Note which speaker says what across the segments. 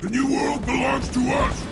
Speaker 1: The new world belongs to us!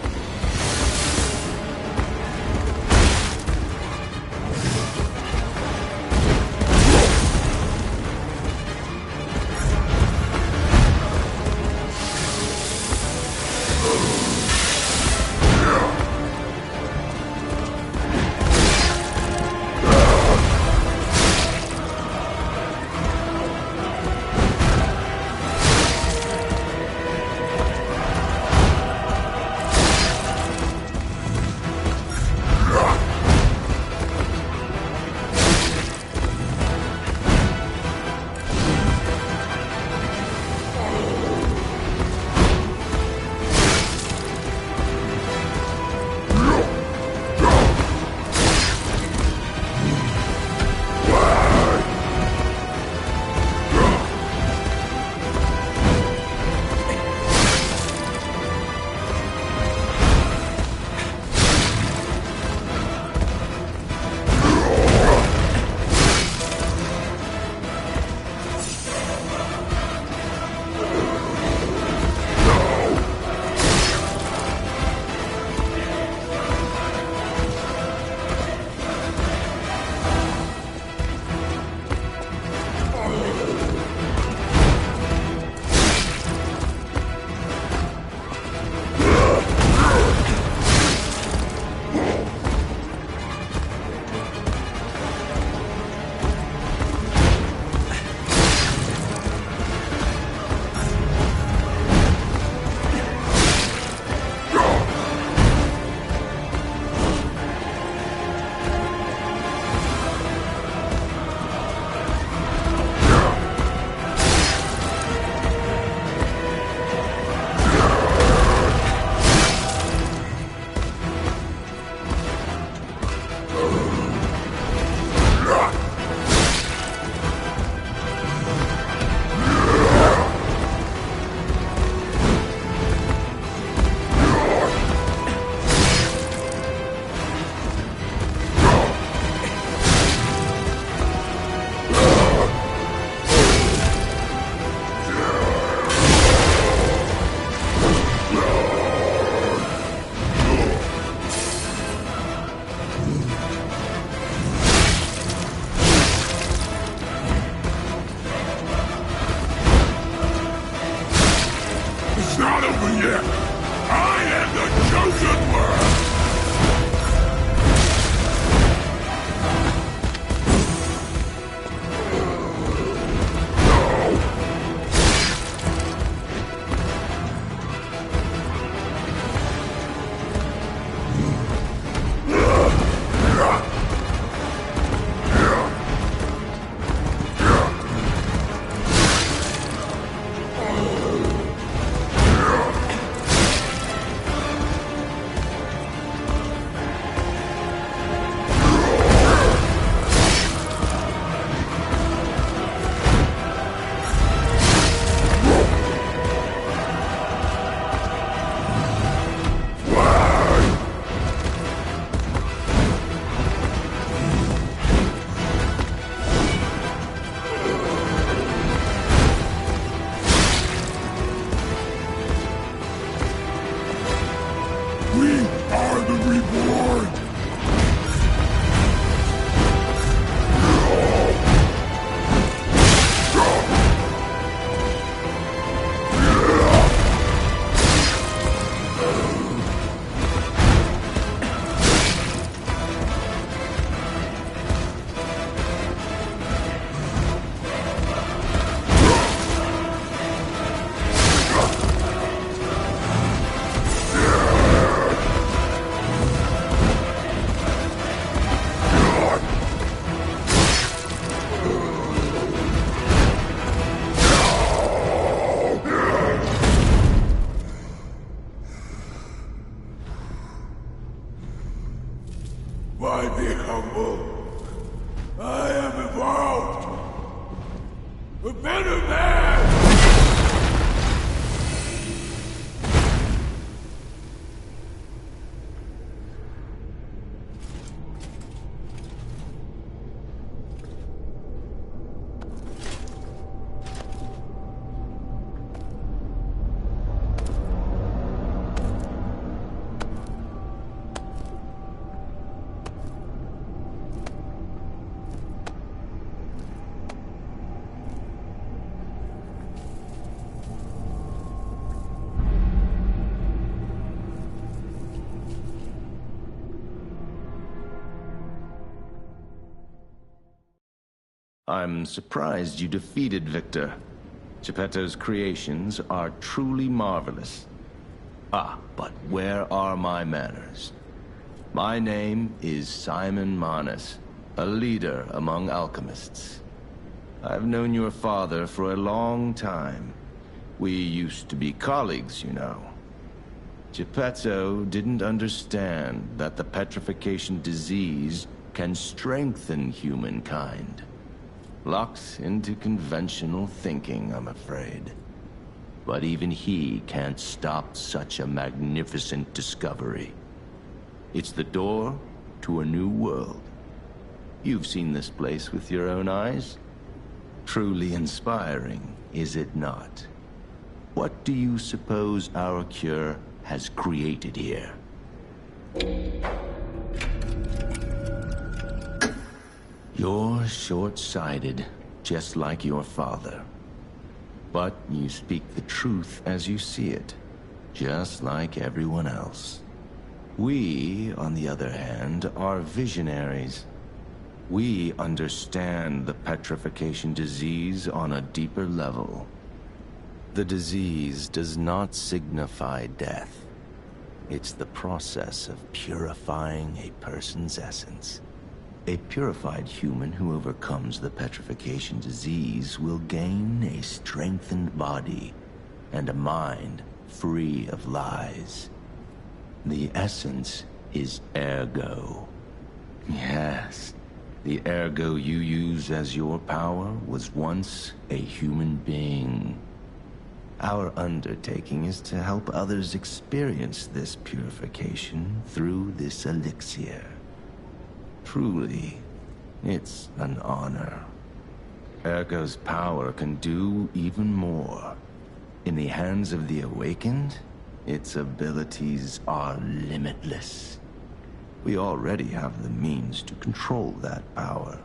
Speaker 1: enemy!
Speaker 2: I'm surprised you defeated Victor. Geppetto's creations are truly marvelous. Ah, but where are my manners? My name is Simon Manus, a leader among alchemists. I've known your father for a long time. We used to be colleagues, you know. Geppetto didn't understand that the petrification disease can strengthen humankind. Locked into conventional thinking, I'm afraid. But even he can't stop such a magnificent discovery. It's the door to a new world. You've seen this place with your own eyes. Truly inspiring, is it not? What do you suppose our cure has created here? You're short-sighted, just like your father. But you speak the truth as you see it, just like everyone else. We, on the other hand, are visionaries. We understand the petrification disease on a deeper level. The disease does not signify death. It's the process of purifying a person's essence. A purified human who overcomes the petrification disease will gain a strengthened body and a mind free of lies. The essence is ergo. Yes, the ergo you use as your power was once a human being. Our undertaking is to help others experience this purification through this elixir. Truly, it's an honor. Ergo's power can do even more. In the hands of the awakened, its abilities are limitless. We already have the means to control that power.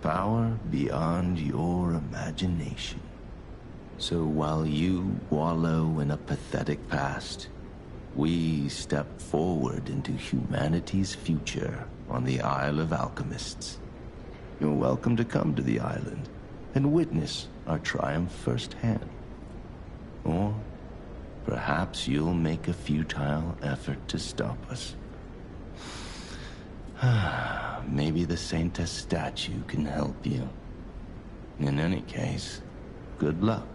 Speaker 2: Power beyond your imagination. So while you wallow in a pathetic past, we step forward into humanity's future on the Isle of Alchemists. You're welcome to come to the island and witness our triumph firsthand. Or perhaps you'll make a futile effort to stop us. Maybe the Saintess statue can help you. In any case, good luck.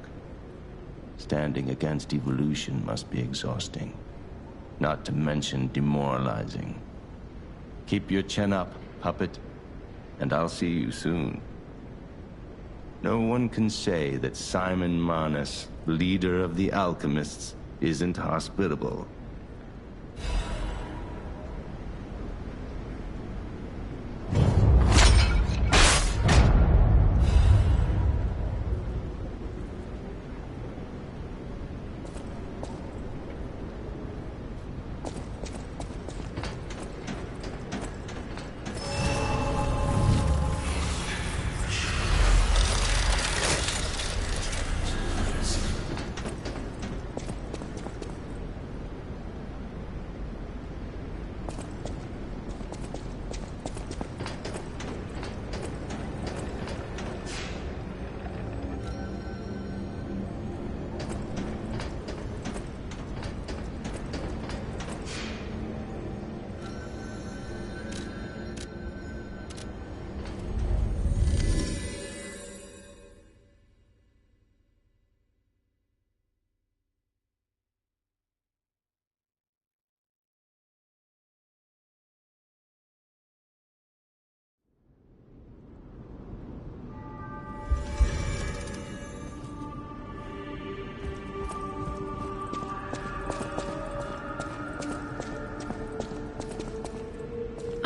Speaker 2: Standing against evolution must be exhausting, not to mention demoralizing. Keep your chin up, puppet, and I'll see you soon. No one can say that Simon Manus, leader of the alchemists, isn't hospitable.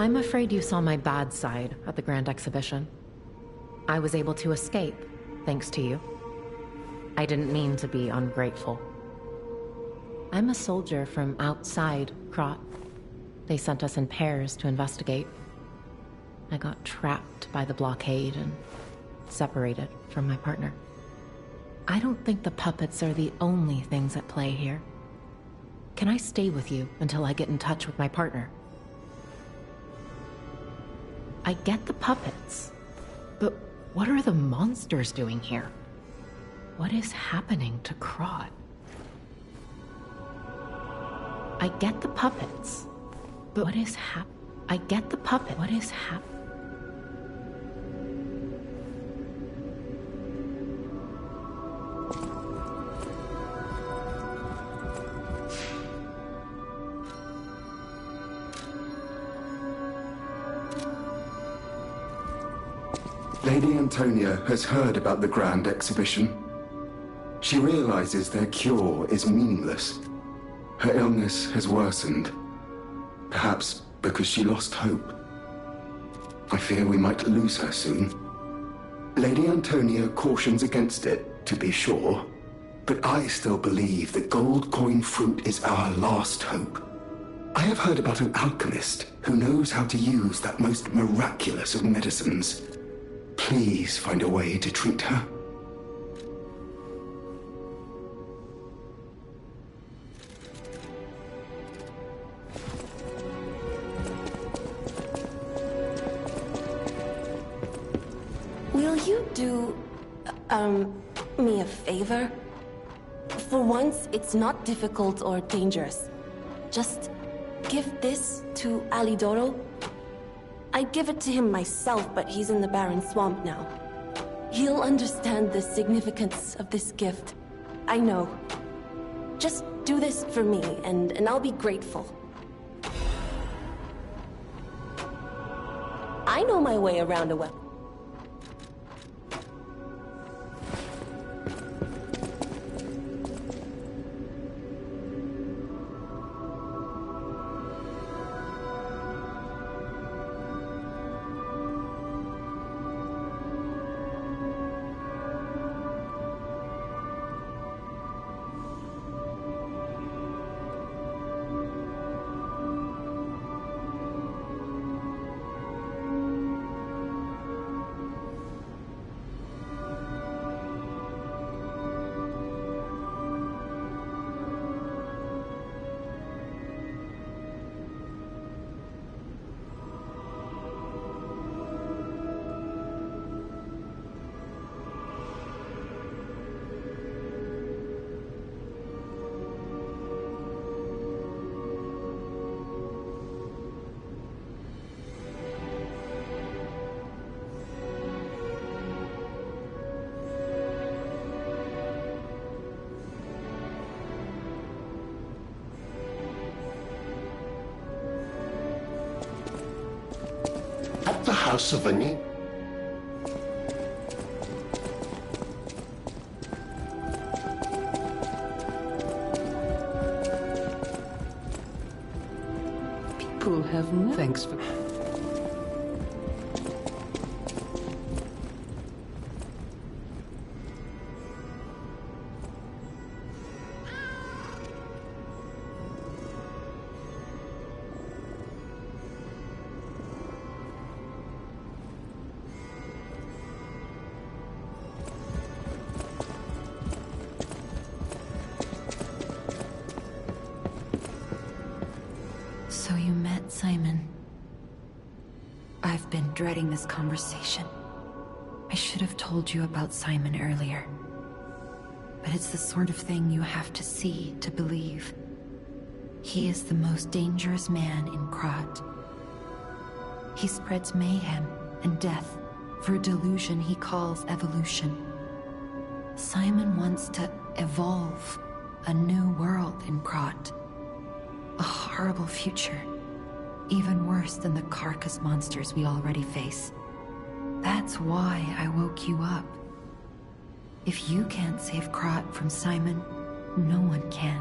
Speaker 3: I'm afraid you saw my bad side at the Grand Exhibition. I was able to escape, thanks to you. I didn't mean to be ungrateful. I'm a soldier from outside Krat. They sent us in pairs to investigate. I got trapped by the blockade and separated from my partner. I don't think the puppets are the only things at play here. Can I stay with you until I get in touch with my partner? I get the puppets, but what are the monsters doing here? What is happening to Krat? I get the puppets, but what is I get the puppet. What is
Speaker 4: Lady Antonia has heard about the Grand Exhibition. She realizes their cure is meaningless. Her illness has worsened. Perhaps because she lost hope. I fear we might lose her soon. Lady Antonia cautions against it, to be sure. But I still believe the gold coin fruit is our last hope. I have heard about an alchemist who knows how to use that most miraculous of medicines. Please find a way to treat her.
Speaker 5: Will you do, me a favor? For once, it's not difficult or dangerous. Just give this to Alidoro. I'd give it to him myself, but he's in the Barren Swamp now. He'll understand the significance of this gift. I know. Just do this for me, and I'll be grateful. I know my way around a well.
Speaker 6: At the House of Ani?
Speaker 7: People have no thanks for...
Speaker 8: So you met Simon. I've been dreading this conversation. I should have told you about Simon earlier. But it's the sort of thing you have to see to believe. He is the most dangerous man in Krat. He spreads mayhem and death for a delusion he calls evolution. Simon wants to evolve a new world in Krat. A horrible future. Even worse than the carcass monsters we already face. That's why I woke you up. If you can't save Krat from Simon, no one can.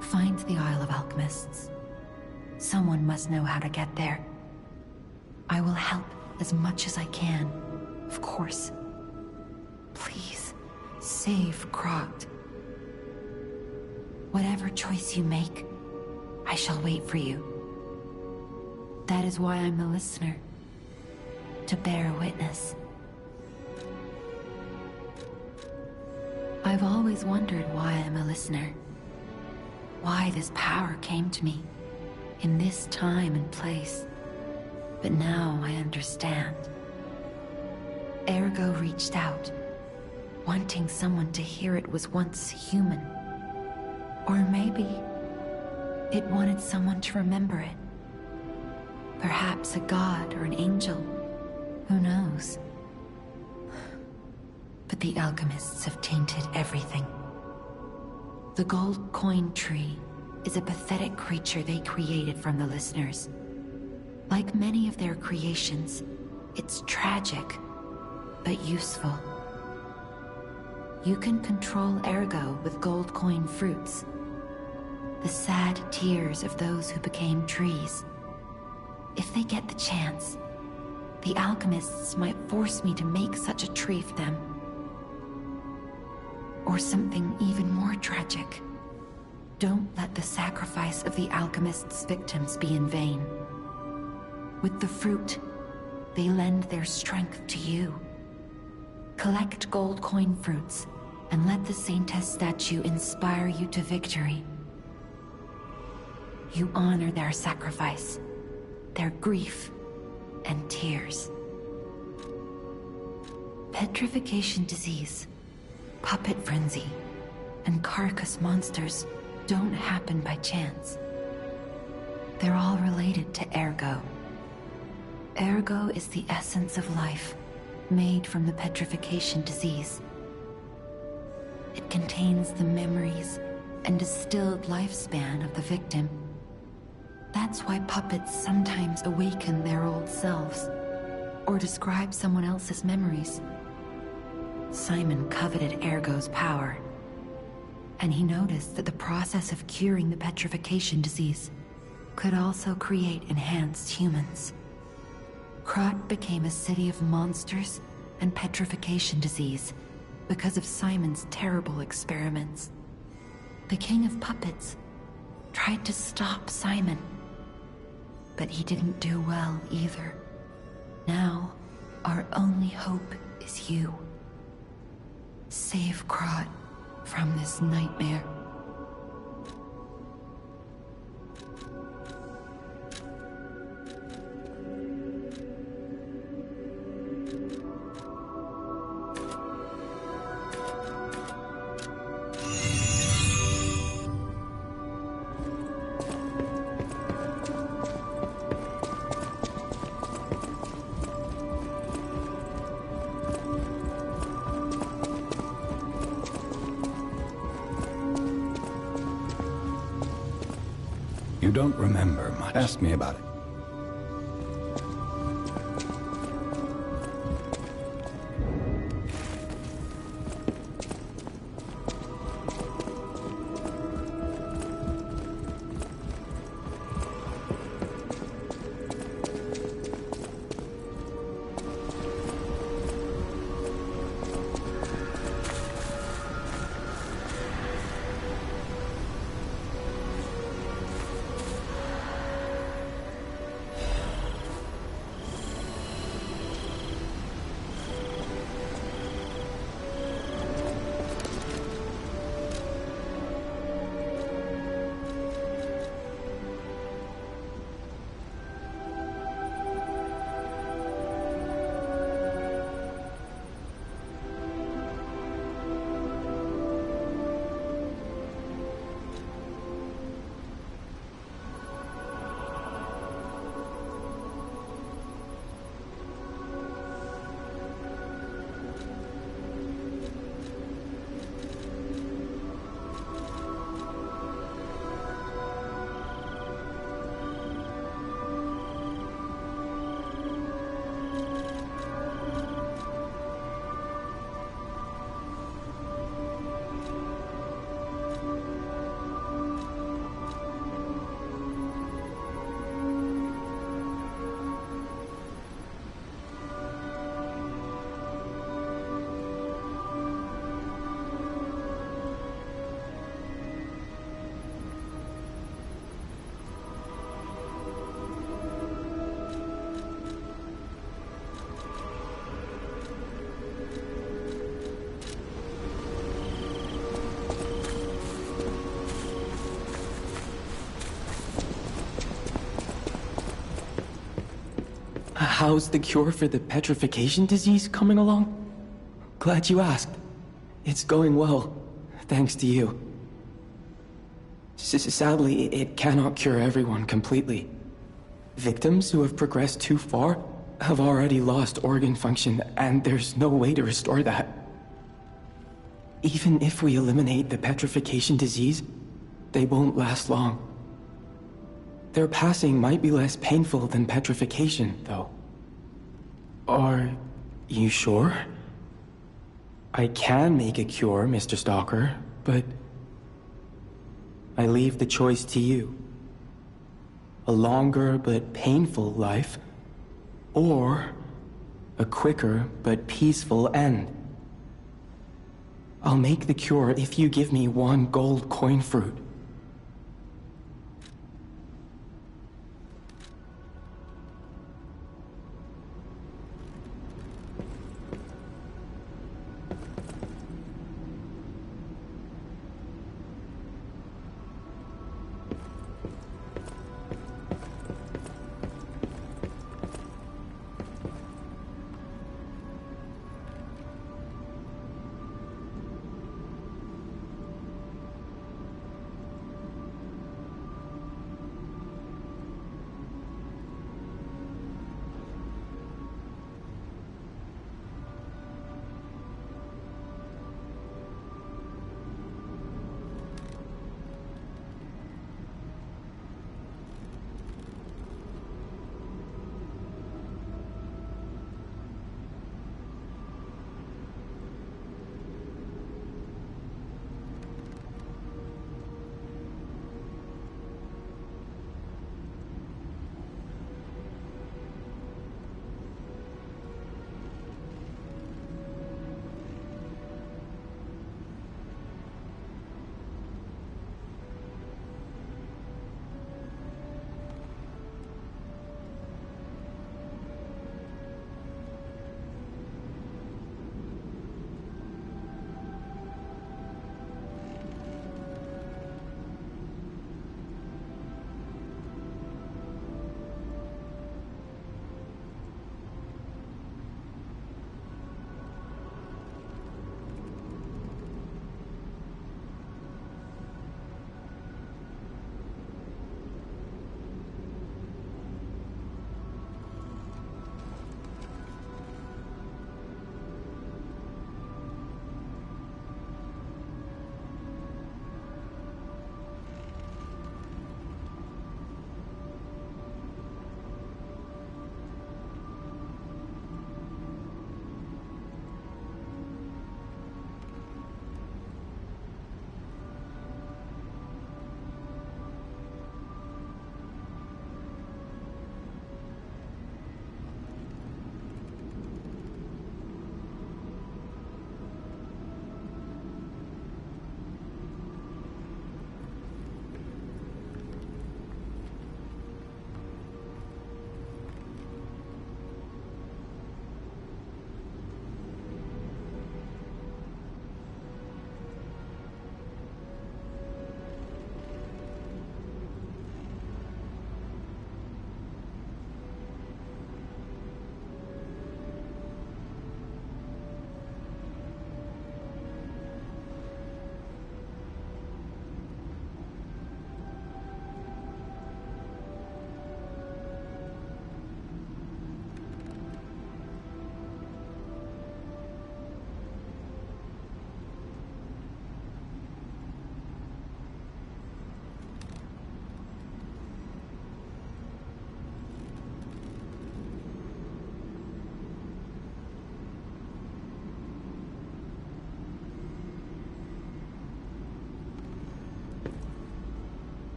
Speaker 8: Find the Isle of Alchemists. Someone must know how to get there. I will help as much as I can, of course. Please, save Krot. Whatever choice you make, I shall wait for you. That is why I'm the listener, to bear witness. I've always wondered why I'm a listener. Why this power came to me, in this time and place. But now I understand. Ergo reached out, wanting someone to hear it was once human. Or maybe it wanted someone to remember it. Perhaps a god or an angel. Who knows? But the alchemists have tainted everything. The gold coin tree is a pathetic creature they created from the listeners. Like many of their creations, it's tragic, but useful. You can control Ergo with gold coin fruits. The sad tears of those who became trees. If they get the chance, the alchemists might force me to make such a tree for them. Or something even more tragic. Don't let the sacrifice of the alchemists' victims be in vain. With the fruit, they lend their strength to you. Collect gold coin fruits, and let the Saintess statue inspire you to victory. You honor their sacrifice, their grief, and tears. Petrification disease, puppet frenzy, and carcass monsters don't happen by chance. They're all related to Ergo. Ergo is the essence of life, made from the petrification disease. It contains the memories and distilled lifespan of the victim. That's why puppets sometimes awaken their old selves, or describe someone else's memories. Simon coveted Ergo's power, and he noticed that the process of curing the petrification disease could also create enhanced humans. Krot became a city of monsters and petrification disease because of Simon's terrible experiments. The King of Puppets tried to stop Simon, but he didn't do well either. Now, our only hope is you. Save Krot from this nightmare.
Speaker 9: You don't remember much. Ask me about it.
Speaker 10: How's the cure for the petrification disease coming along? Glad you asked. It's going well, thanks to you. Sadly, it cannot cure everyone completely. Victims who have progressed too far have already lost organ function, and there's no way to restore that. Even if we eliminate the petrification disease, they won't last long. Their passing might be less painful than petrification, though. Are you sure? I can make a cure, Mr. Stalker, but I leave the choice to you. A longer but painful life, or a quicker but peaceful end. I'll make the cure if you give me 1 gold coin fruit.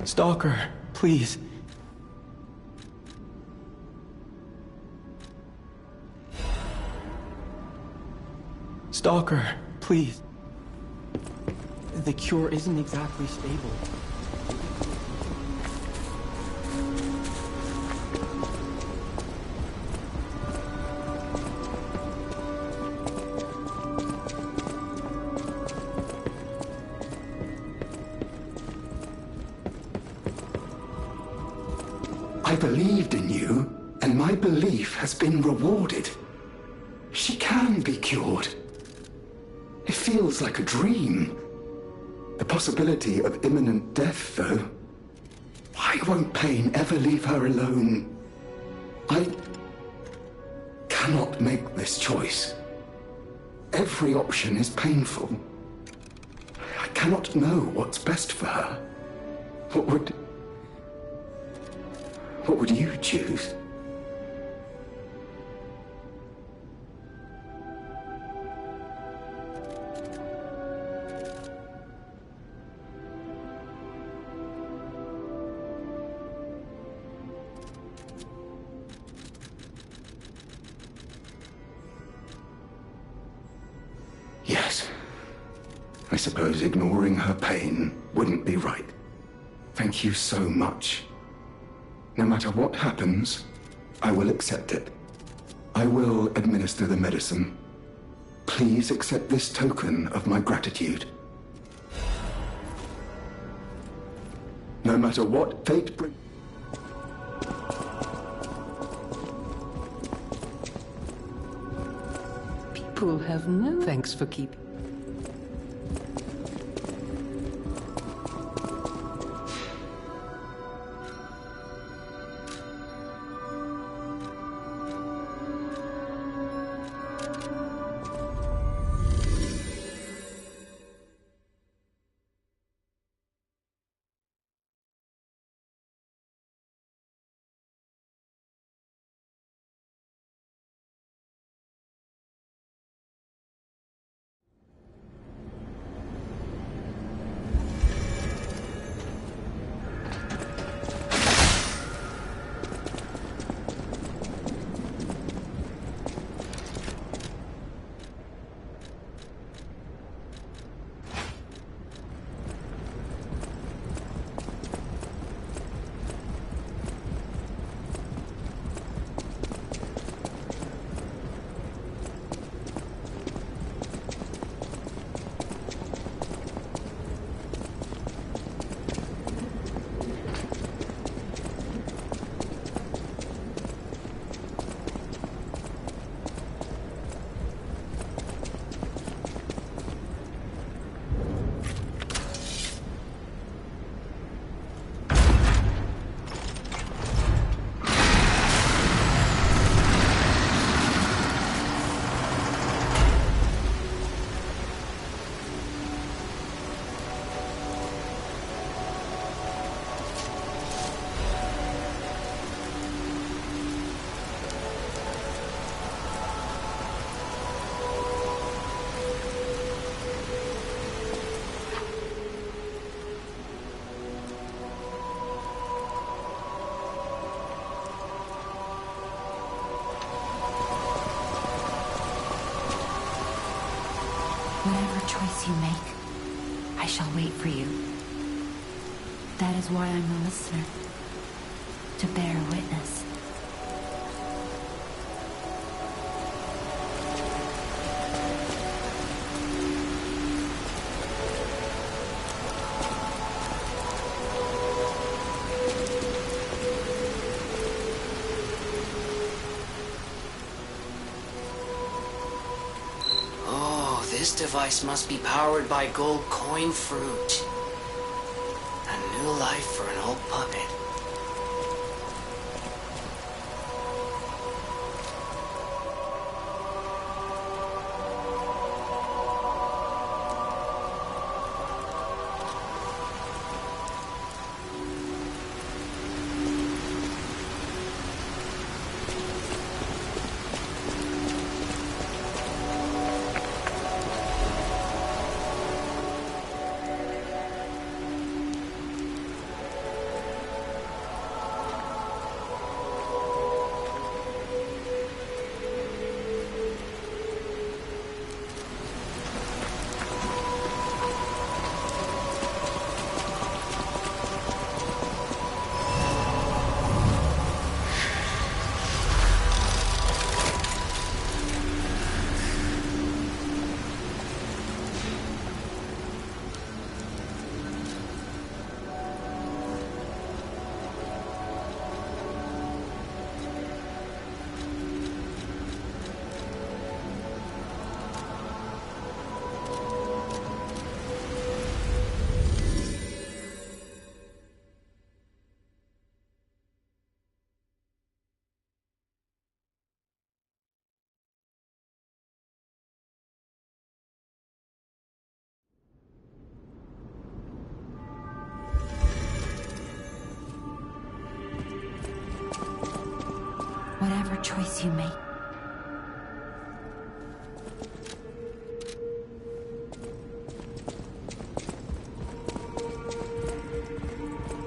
Speaker 10: Stalker, please. Stalker, please. The cure isn't exactly stable.
Speaker 4: I believed in you, and my belief has been rewarded. She can be cured. It feels like a dream. The possibility of imminent death, though. Why won't pain ever leave her alone? I cannot make this choice. Every option is painful. I cannot know what's best for her. What would you choose? Yes. I suppose ignoring her pain wouldn't be right. Thank you so much. No matter what happens, I will accept it. I will administer the medicine. Please accept this token of my gratitude. No matter what fate brings...
Speaker 7: People have no thanks for keeping.
Speaker 8: Whatever choice you make, I shall wait for you. That is why I'm a listener. To bear witness.
Speaker 11: This device must be powered by gold coin fruit. A new life for an old puppet.
Speaker 8: whatever choice you make.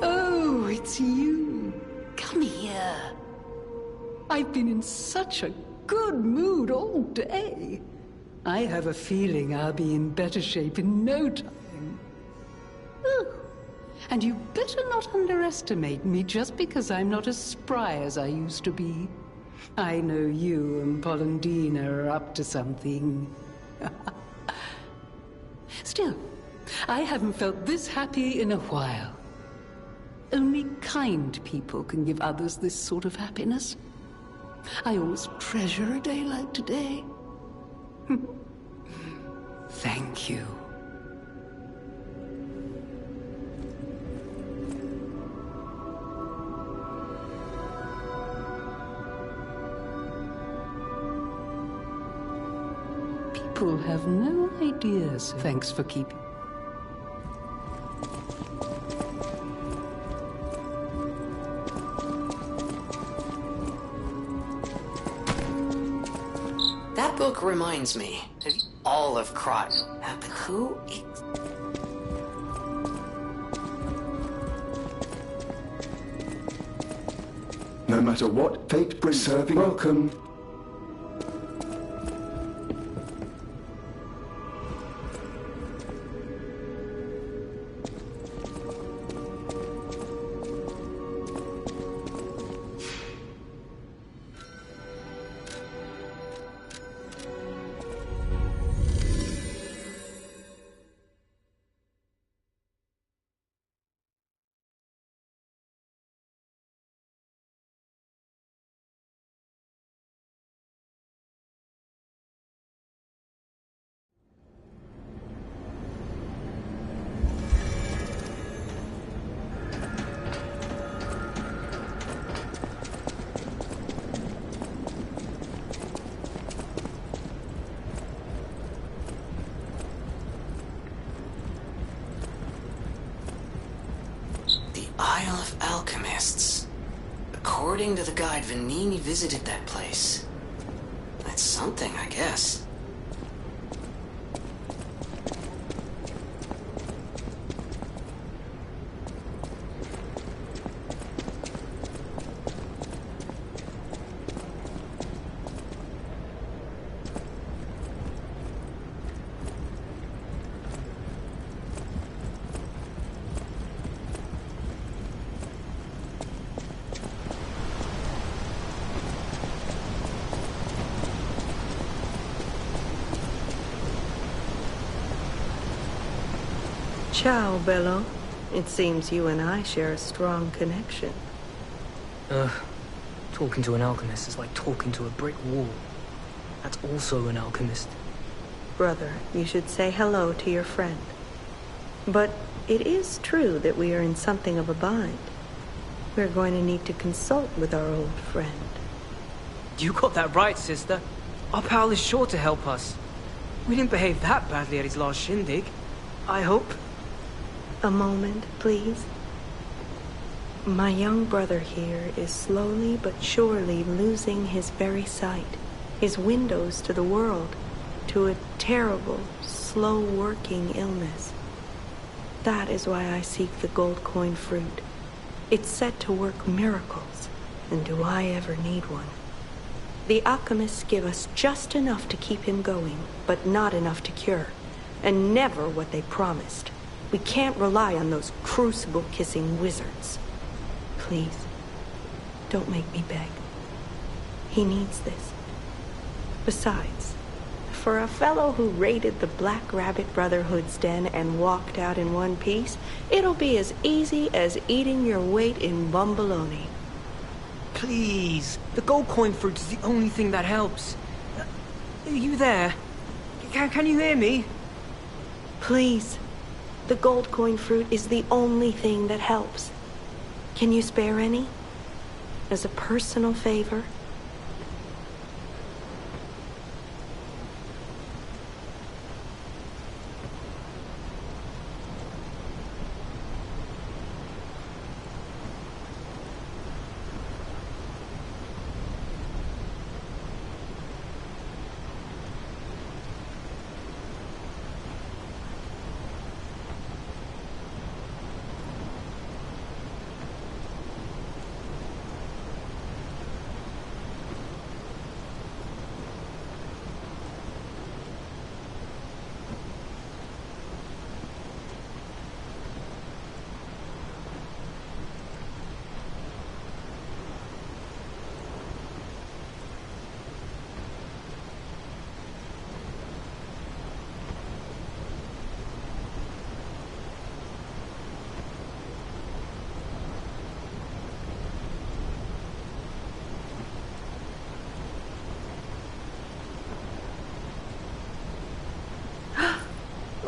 Speaker 7: Oh, it's you. Come here. I've been in such a good mood all day. I have a feeling I'll be in better shape in no time. Oh, and you better not underestimate me just because I'm not as spry as I used to be. I know you and Polendina are up to something. Still, I haven't felt this happy in a while. Only kind people can give others this sort of happiness. I always treasure a day like today. Thank you. People have no ideas. Thanks for keeping.
Speaker 11: That book reminds me. All of Crot. But who is...
Speaker 4: No matter what fate brings, serving welcome.
Speaker 11: Isle of Alchemists. According to the guide, Vanini visited that place. That's something, I guess.
Speaker 12: Ciao, Bello. It seems you and I share a strong connection.
Speaker 13: Talking to an alchemist is like talking to a brick wall. That's also an alchemist.
Speaker 12: Brother, you should say hello to your friend. But it is true that we are in something of a bind. We're going to need to consult with our old friend.
Speaker 13: You got that right, sister. Our pal is sure to help us. We didn't behave that badly at his last shindig. I hope.
Speaker 12: A moment, please. My young brother here is slowly but surely losing his very sight, his windows to the world, to a terrible, slow-working illness. That is why I seek the gold coin fruit. It's said to work miracles, and do I ever need one? The alchemists give us just enough to keep him going, but not enough to cure, and never what they promised. We can't rely on those crucible-kissing wizards. Please, don't make me beg. He needs this. Besides, for a fellow who raided the Black Rabbit Brotherhood's den and walked out in one piece, it'll be as easy as eating your weight in bumbaloni.
Speaker 13: Please, the gold coin fruit is the only thing that helps. Are you there? Can you hear me?
Speaker 12: Please. The gold coin fruit is the only thing that helps. Can you spare any? As a personal favor?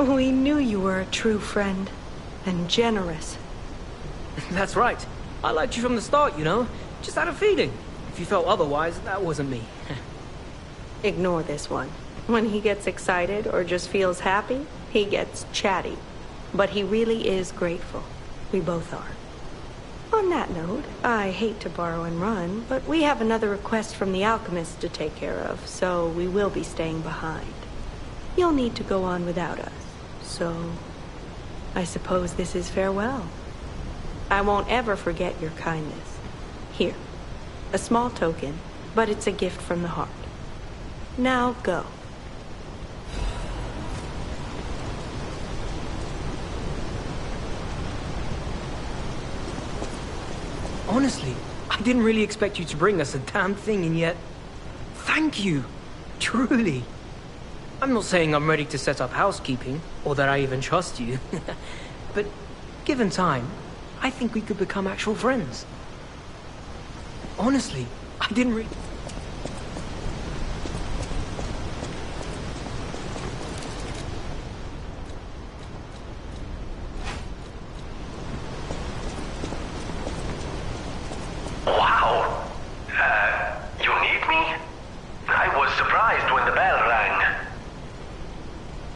Speaker 12: We knew you were a true friend, and generous.
Speaker 13: That's right. I liked you from the start, you know? Just had a feeling. If you felt otherwise, that wasn't me.
Speaker 12: Ignore this one. When he gets excited or just feels happy, he gets chatty. But he really is grateful. We both are. On that note, I hate to borrow and run, but we have another request from the alchemist to take care of, so we will be staying behind. You'll need to go on without us, so I suppose this is farewell. I won't ever forget your kindness. Here, a small token, but it's a gift from the heart. Now go.
Speaker 13: Honestly, I didn't really expect you to bring us a damn thing, and yet... Thank you. Truly. I'm not saying I'm ready to set up housekeeping, or that I even trust you. But given time, I think we could become actual friends. Honestly, I didn't really...
Speaker 14: Wow! You need me? I was surprised when the bell rang.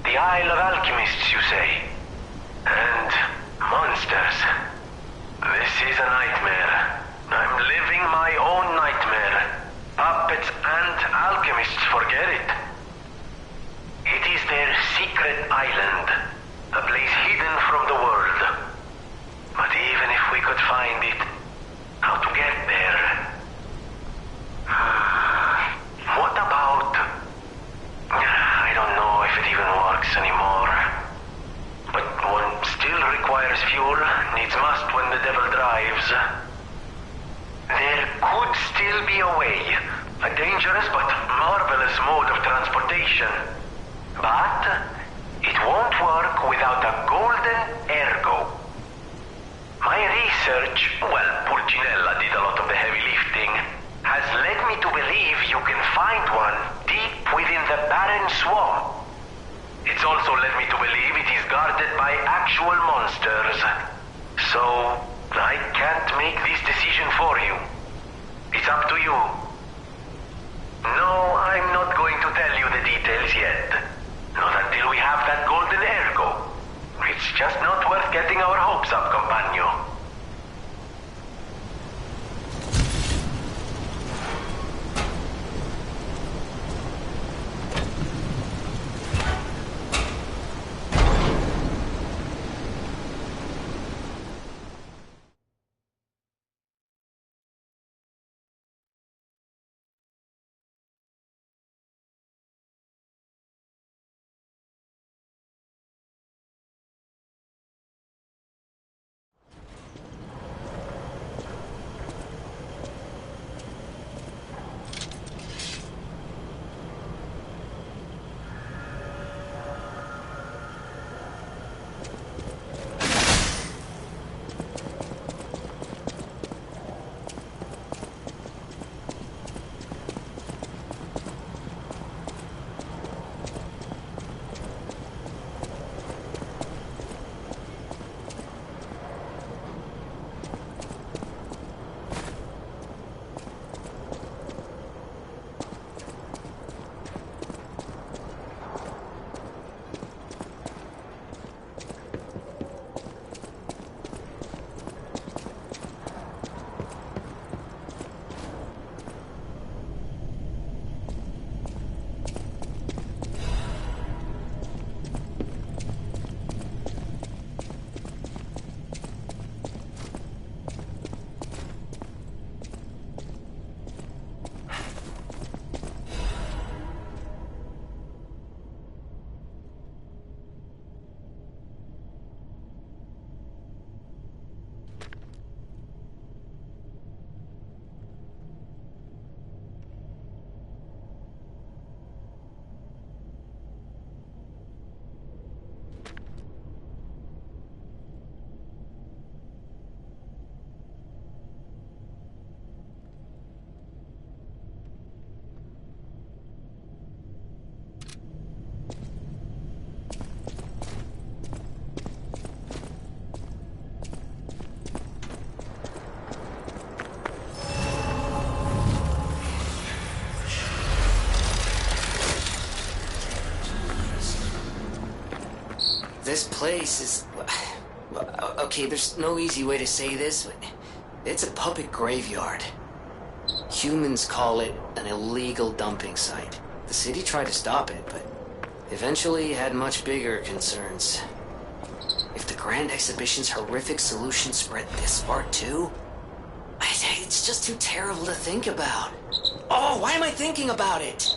Speaker 14: The Isle of Alchemists, you say? And monsters. This is a nightmare. I'm living my own nightmare. Puppets and alchemists forget it. It is their secret island, a place hidden from the world. But even if we could find it, how to get there? What about... I don't know if it even works anymore. But one still requires fuel, needs must when the devil drives. There could still be a way. A dangerous but marvelous mode of transportation. But it won't work without a golden ergo. My research, well, Pulcinella did a lot of the heavy lifting, has led me to believe you can find one deep within the barren swamp. It's also led me to believe it is guarded by actual monsters. So, I can't make this decision for you. It's up to you. No, I'm not going to tell you the details yet. Not until we have that golden ergo. It's just not worth getting our hopes up, companion.
Speaker 11: This place is... Okay, there's no easy way to say this, but it's a puppet graveyard. Humans call it an illegal dumping site. The city tried to stop it, but eventually had much bigger concerns. If the Grand Exhibition's horrific solution spread this far too, it's just too terrible to think about. Oh, why am I thinking about it?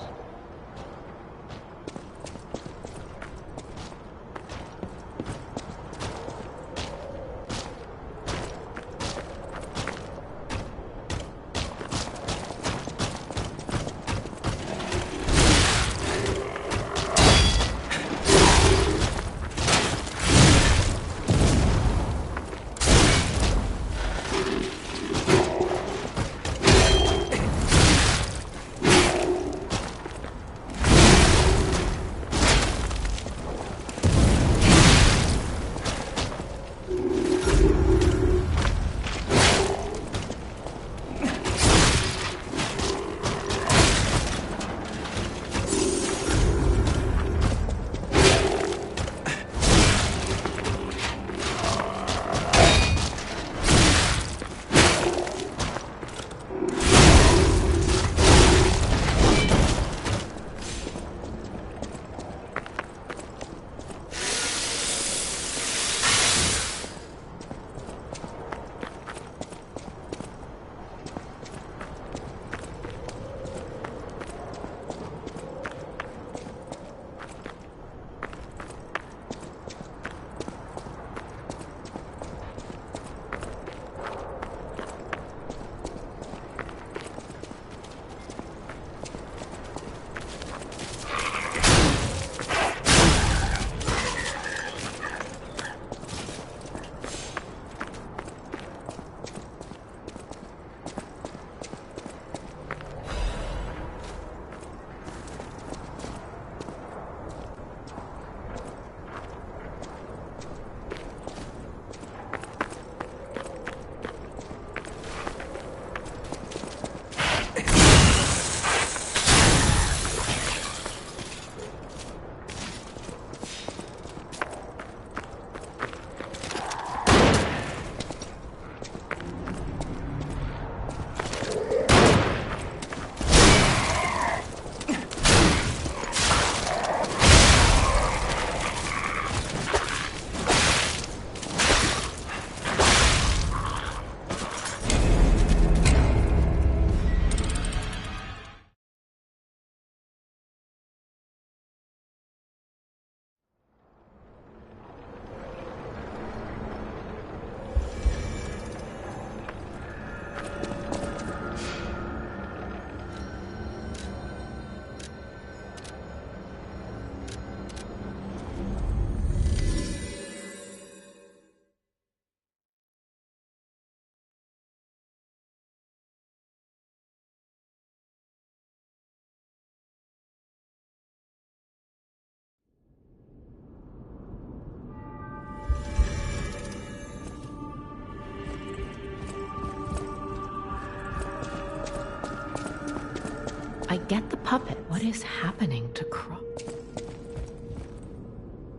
Speaker 3: I get the puppet. What is happening to Croc?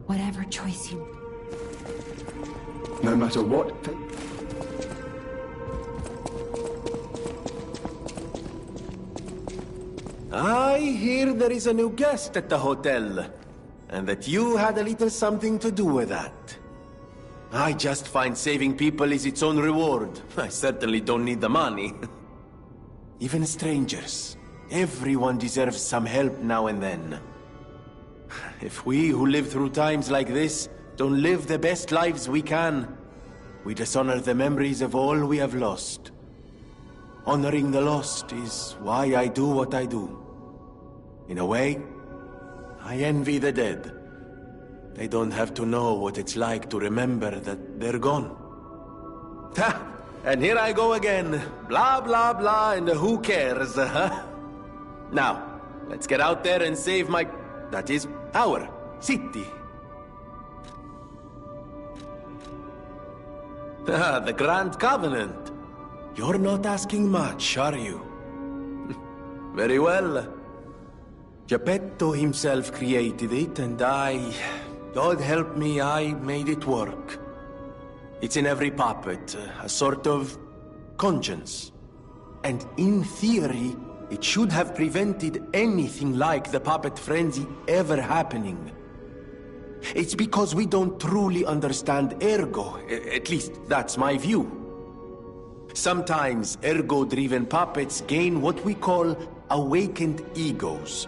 Speaker 8: Whatever choice you...
Speaker 4: No matter what...
Speaker 15: I hear there is a new guest at the hotel, and that you had a little something to do with that. I just find saving people is its own reward. I certainly don't need the money. Even strangers. Everyone deserves some help now and then. If we who live through times like this don't live the best lives we can, we dishonor the memories of all we have lost. Honoring the lost is why I do what I do. In a way, I envy the dead. They don't have to know what it's like to remember that they're gone. Ha! And here I go again. Blah, blah, blah, and who cares, huh? Now, let's get out there and save my... that is, our city. Ah, the Grand Covenant. You're not asking much, are you? Very well. Geppetto himself created it, and I God help me, I made it work. It's in every puppet, a sort of conscience. And in theory, it should have prevented anything like the puppet frenzy ever happening. It's because we don't truly understand ergo, at least that's my view. Sometimes ergo-driven puppets gain what we call awakened egos.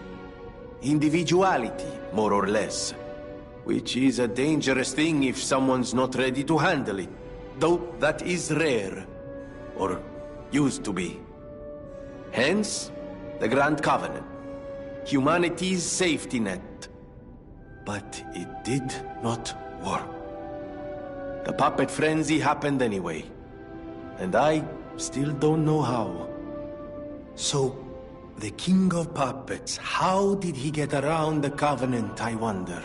Speaker 15: Individuality, more or less. Which is a dangerous thing if someone's not ready to handle it. Though that is rare. Or used to be. Hence, the Grand Covenant. Humanity's safety net. But it did not work. The puppet frenzy happened anyway. And I still don't know how. So, the King of Puppets, how did he get around the Covenant, I wonder?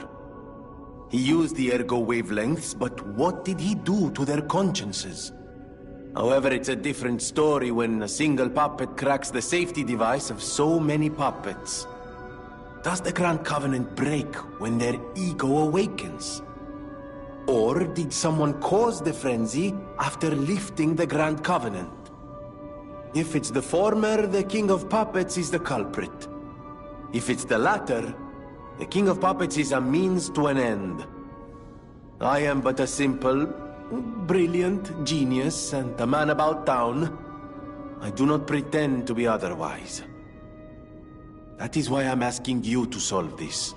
Speaker 15: He used the ergo wavelengths, but what did he do to their consciences? However, it's a different story when a single puppet cracks the safety device of so many puppets. Does the Grand Covenant break when their ego awakens? Or did someone cause the frenzy after lifting the Grand Covenant? If it's the former, the King of Puppets is the culprit. If it's the latter, the King of Puppets is a means to an end. I am but a simple, brilliant genius and a man about town. I do not pretend to be otherwise. That is why I'm asking you to solve this.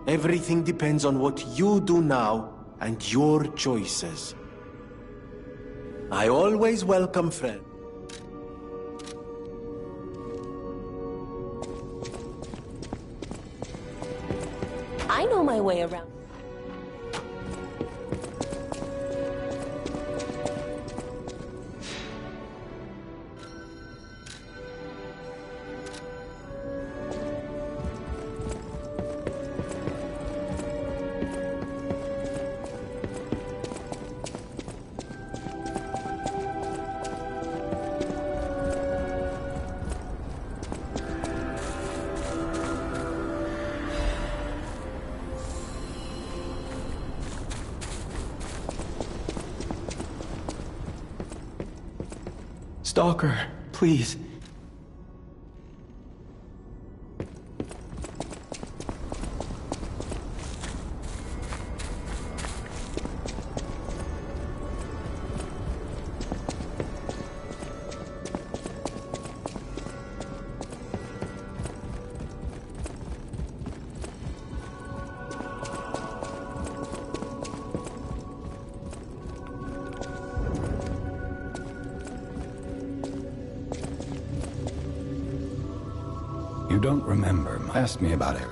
Speaker 15: Everything depends on what you do now and your choices. I always welcome friends.
Speaker 5: I know my way around.
Speaker 10: Stalker, please.
Speaker 9: You don't remember. Ask me about it.